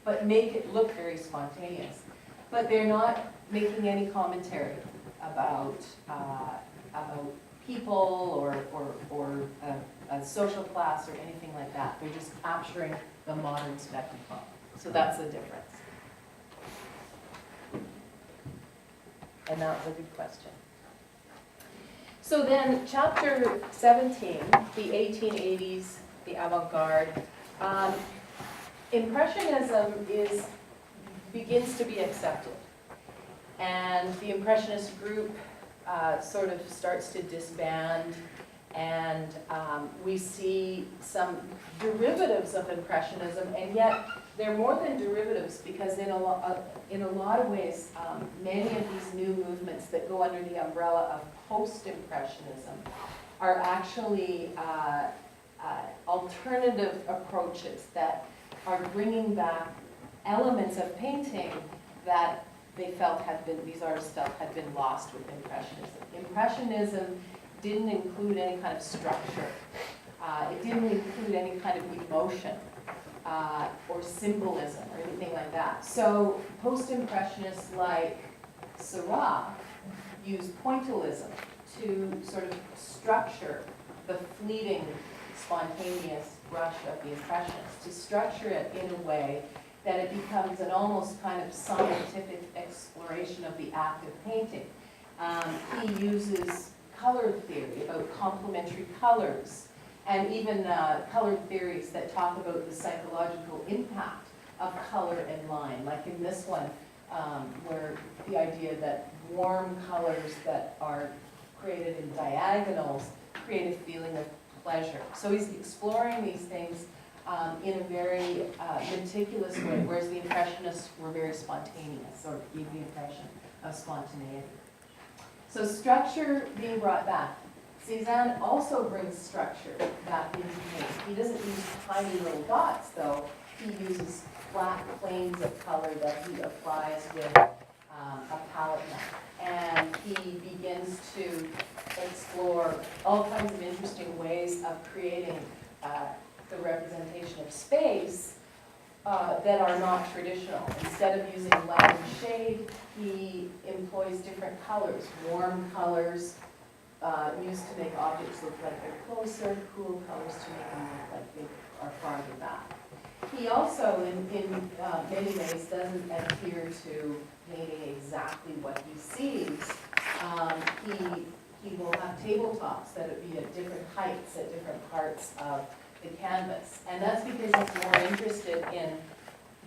but make it look very spontaneous. But they're not making any commentary about people or a social class or anything like that. They're just capturing the modern spectacle. So that's the difference. And that was a good question. So then, chapter 17, the 1880s, the avant-garde. Impressionism begins to be accepted. And the Impressionist group sort of starts to disband, and we see some derivatives of Impressionism, and yet they're more than derivatives, because in a lot of ways, many of these new movements that go under the umbrella of post-Impressionism are actually alternative approaches that are bringing back elements of painting that they felt these artists felt had been lost with Impressionism. Impressionism didn't include any kind of structure. It didn't include any kind of emotion or symbolism or anything like that. So post-Impressionists like Seurat used pointillism to sort of structure the fleeting, spontaneous brush of the Impressionists, to structure it in a way that it becomes an almost kind of scientific exploration of the act of painting. He uses color theory about complementary colors, and even colored theories that talk about the psychological impact of color and line, like in this one, where the idea that warm colors that are created in diagonals create a feeling of pleasure. So he's exploring these things in a very meticulous way, whereas the Impressionists were very spontaneous, or gave the impression of spontaneity. So structure being brought back. Cézanne also brings structure back into paint. He doesn't use tiny little dots, though. He uses flat planes of color that he applies with a palette knife. And he begins to explore all kinds of interesting ways of creating the representation of space that are not traditional. Instead of using light and shade, he employs different colors, warm colors, used to make objects look like they're closer, cool colors to make them look like they are farther back. He also, in many ways, doesn't adhere to painting exactly what he sees. He will have tabletops that would be at different heights at different parts of the canvas. And that's because he's more interested in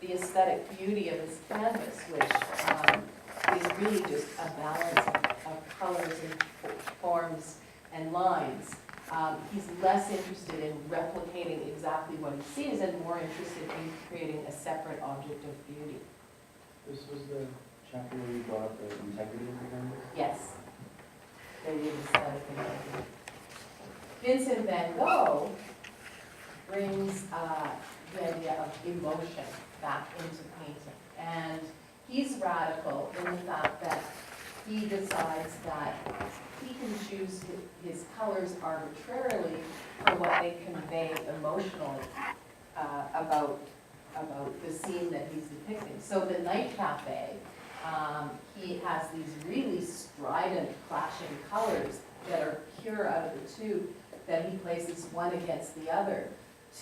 the aesthetic beauty of his canvas, which is really just a balance of colors and forms and lines. He's less interested in replicating exactly what he sees and more interested in creating a separate object of beauty. This was the chapter where you brought up the integrity of the canvas? Yes. The aesthetic integrity. Vincent van Gogh brings the idea of emotion back into painting. And he's radical in the fact that he decides that he can choose his colors arbitrarily for what they convey emotionally about the scene that he's depicting. So the Night Cafe, he has these really strident, clashing colors that are pure out of the tube that he places one against the other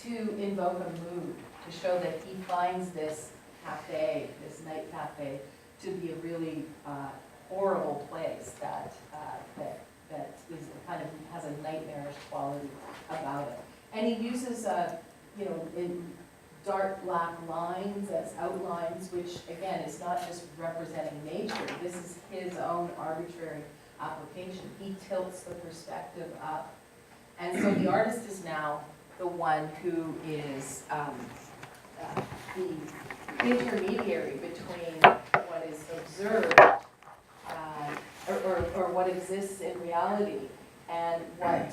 to invoke a mood, to show that he finds this cafe, this night cafe, to be a really horrible place that is kind of has a nightmarish quality about it. And he uses in dark black lines as outlines, which again is not just representing nature. This is his own arbitrary application. He tilts the perspective up, and so the artist is now the one who is the intermediary between what is observed or what exists in reality and what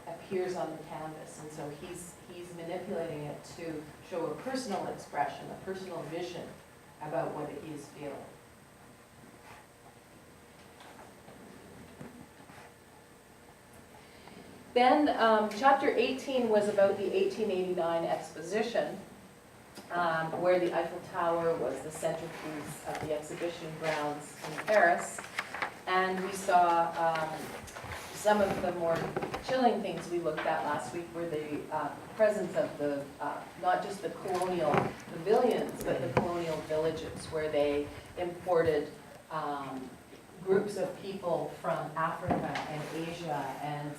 appears on the canvas. And so he's manipulating it to show a personal expression, a personal vision about what he is feeling. Then chapter 18 was about the 1889 exposition. where the Eiffel Tower was the centerpiece of the exhibition grounds in Paris. And we saw some of the more chilling things we looked at last week were the presence of the, not just the colonial pavilions, but the colonial villages, where they imported groups of people from Africa and Asia and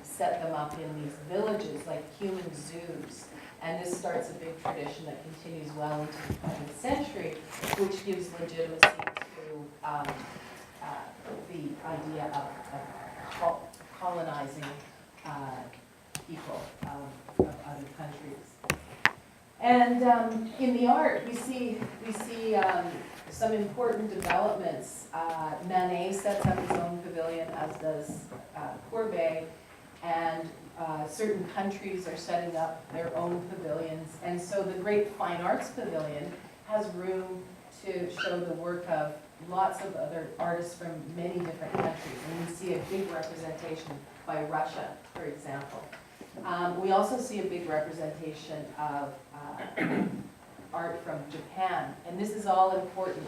set them up in these villages like human zoos. And this starts a big tradition that continues well into the 20th century, which gives legitimacy to the idea of colonizing people of other countries. And in the art, we see some important developments. Manet sets up his own pavilion, as does Courbet, and certain countries are setting up their own pavilions. And so the Great Fine Arts Pavilion has room to show the work of lots of other artists from many different countries. And we see a big representation by Russia, for example. We also see a big representation of art from Japan. And this is all important,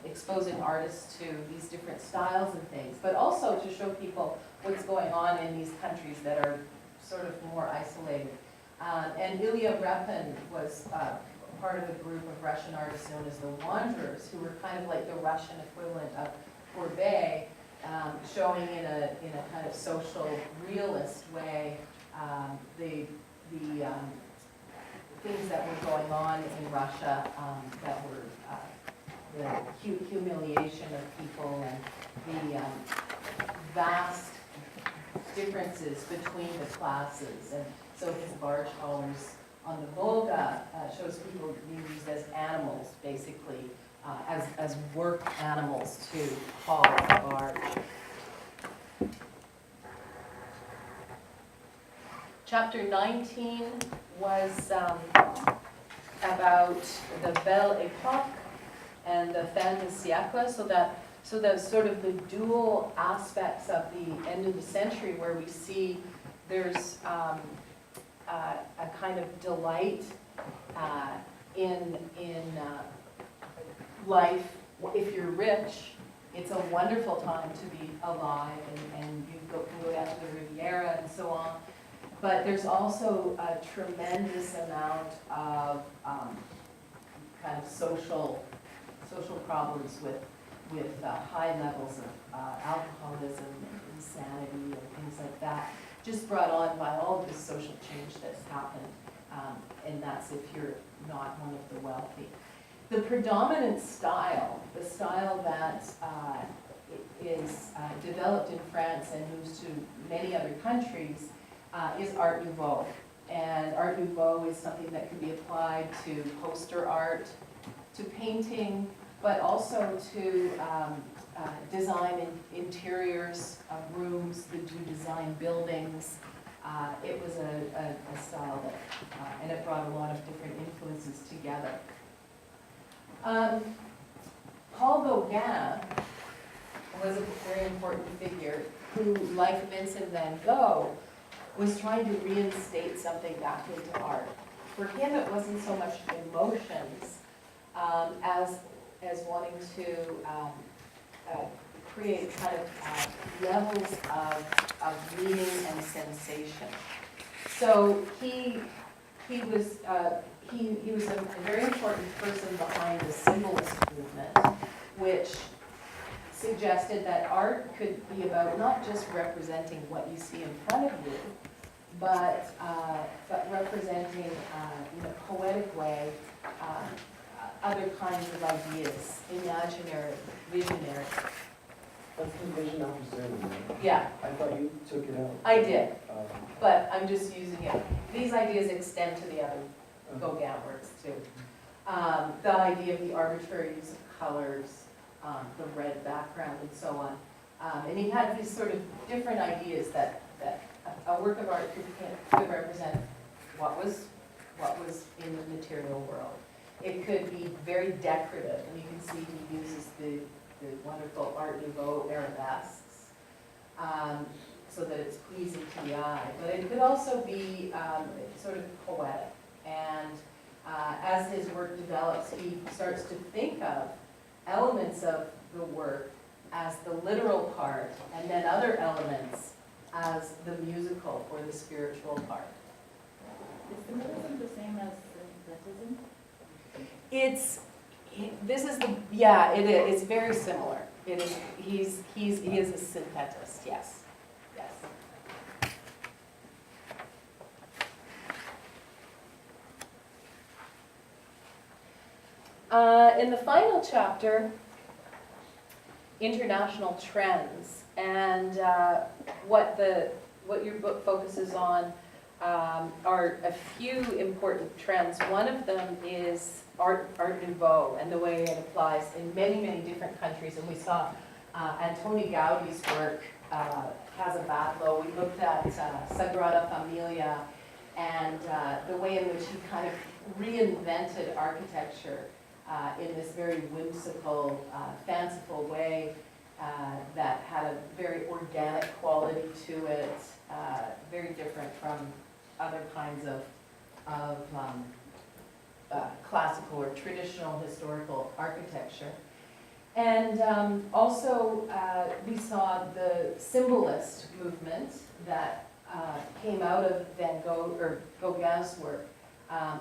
exposing artists to these different styles and things, but also to show people what's going on in these countries that are sort of more isolated. And Ilya Repin was part of a group of Russian artists known as the Wanderers, who were kind of like the Russian equivalent of Courbet, showing in a kind of social realist way the things that were going on in Russia, that were the humiliation of people and the vast differences between the classes. And so his barge haulers on the Volga shows people being used as animals, basically, as work animals to haul a barge. Chapter 19 was about the Belle Époque and the fin de siècle, so the sort of the dual aspects of the end of the century, where we see there's a kind of delight in life. If you're rich, it's a wonderful time to be alive, and you can go down to the Riviera and so on. But there's also a tremendous amount of kind of social problems with high levels of alcoholism and insanity and things like that, just brought on by all of this social change that's happened, and that's if you're not one of the wealthy. The predominant style, the style that is developed in France and moves to many other countries, is Art Nouveau. And Art Nouveau is something that can be applied to poster art, to painting, but also to design interiors of rooms, to design buildings. It was a style that, and it brought a lot of different influences together. Paul Gauguin was a very important figure who, like Vincent van Gogh, was trying to reinstate something back into art. For him, it wasn't so much emotions as wanting to create kind of levels of meaning and sensation. So he was a very important person behind the symbolist movement, which suggested that art could be about not just representing what you see in front of you, but representing in a poetic way other kinds of ideas, imaginary, visionary. That's the vision after ceremony, right? Yeah, I thought you took it out. I did, but I'm just using it. These ideas extend to the other Gauguin works too. The idea of the arbitrary use of colors, the red background and so on. And he had these sort of different ideas that a work of art could represent what was in the material world. It could be very decorative, and you can see he uses the wonderful Art Nouveau arabesques, so that it's pleasing to the eye. But it could also be sort of poetic, and as his work develops, he starts to think of elements of the work as the literal part, and then other elements as the musical or the spiritual part. Is symbolism the same as syncretism? This is the, yeah, it is, it's very similar. It is, he is a synthetist, yes, yes. In the final chapter, international trends, and what your book focuses on are a few important trends. One of them is Art Nouveau and the way it applies in many, many different countries. And we saw Antoni Gaudi's work, Casa Batlló. We looked at Sagrada Familia and the way in which he kind of reinvented architecture in this very whimsical, fanciful way that had a very organic quality to it, very different from other kinds of classical or traditional historical architecture. And also we saw the symbolist movement that came out of Van Gogh, or Gauguin's work,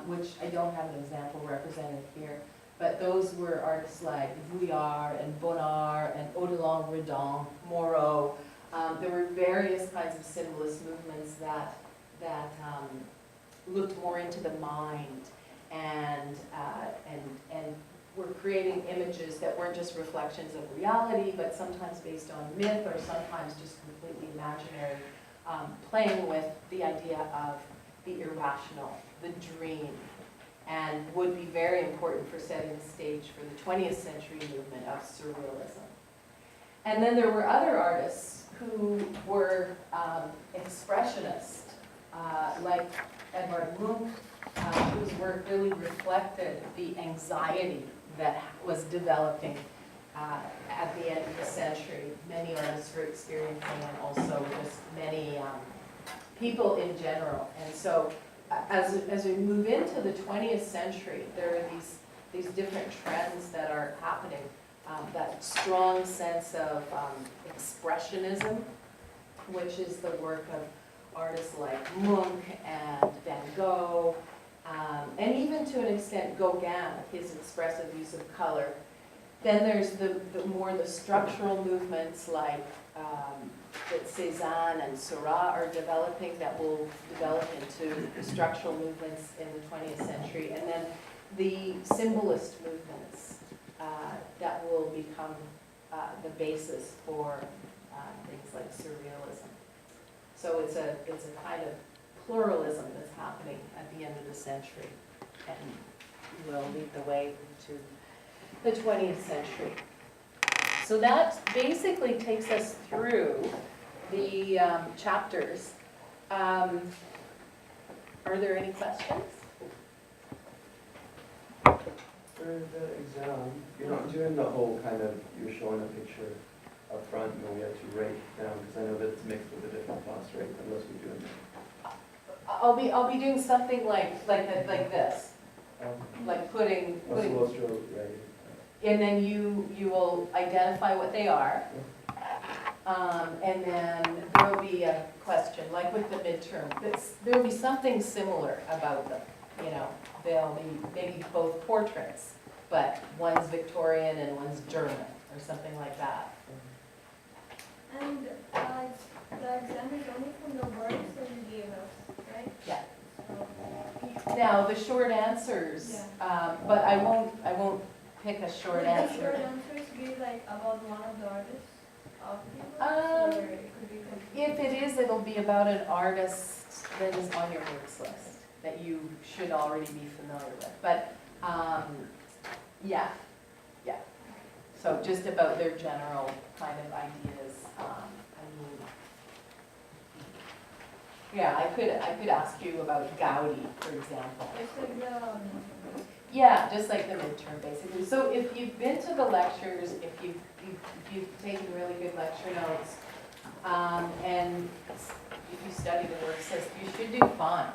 which I don't have an example represented here, but those were artists like Vuillard and Bonnard and Odilon Redon, Moreau. There were various kinds of symbolist movements that looked more into the mind and were creating images that weren't just reflections of reality, but sometimes based on myth or sometimes just completely imaginary, playing with the idea of the irrational, the dream, and would be very important for setting the stage for the 20th century movement of surrealism. And then there were other artists who were expressionists, like Edvard Munch, whose work really reflected the anxiety that was developing at the end of the century. Many artists were experiencing, and also just many people in general. And so as we move into the 20th century, there are these different trends that are happening. That strong sense of expressionism, which is the work of artists like Munch and Van Gogh, and even to an extent Gauguin, his expressive use of color. Then there's the structural movements like that Cézanne and Seurat are developing, that will develop into the structural movements in the 20th century, and then the symbolist movements that will become the basis for things like surrealism. So it's a kind of pluralism that's happening at the end of the century, and will lead the way to the 20th century. So that basically takes us through the chapters. Are there any questions? For the exam, you're not doing the whole kind of, you're showing a picture up front and then we have to write down, because I know that it's mixed with a different class rate unless we do it. I'll be doing something like this, like putting, and then you will identify what they are, and then there will be a question, like with the midterm. There will be something similar about them. You know, they'll be maybe both portraits, but one's Victorian and one's German, or something like that. And the exam is only from the words that you gave us, right? Yeah. So, Now the short answers, but I won't pick a short would answer. the short answers be like about one of the artists of the works, or it could be complete? If it is, it'll be about an artist that is on your works list that you should already be familiar with. But yeah. So just about their general kind of ideas. Yeah, I could ask you about Gaudi, for example. It's like the Yeah, just like the midterm, basically. So if you've been to the lectures, if you've taken really good lecture notes, and if you study the works list, you should do fine.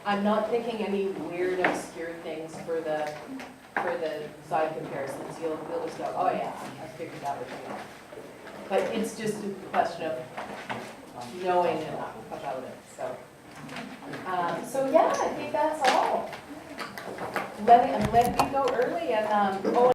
I'm not thinking any weird, obscure things for the side comparisons, you'll just go, oh yeah, I figured that would be. But it's just a question of knowing enough about it, so. So yeah, I think that's all. I'm letting you go early and, oh,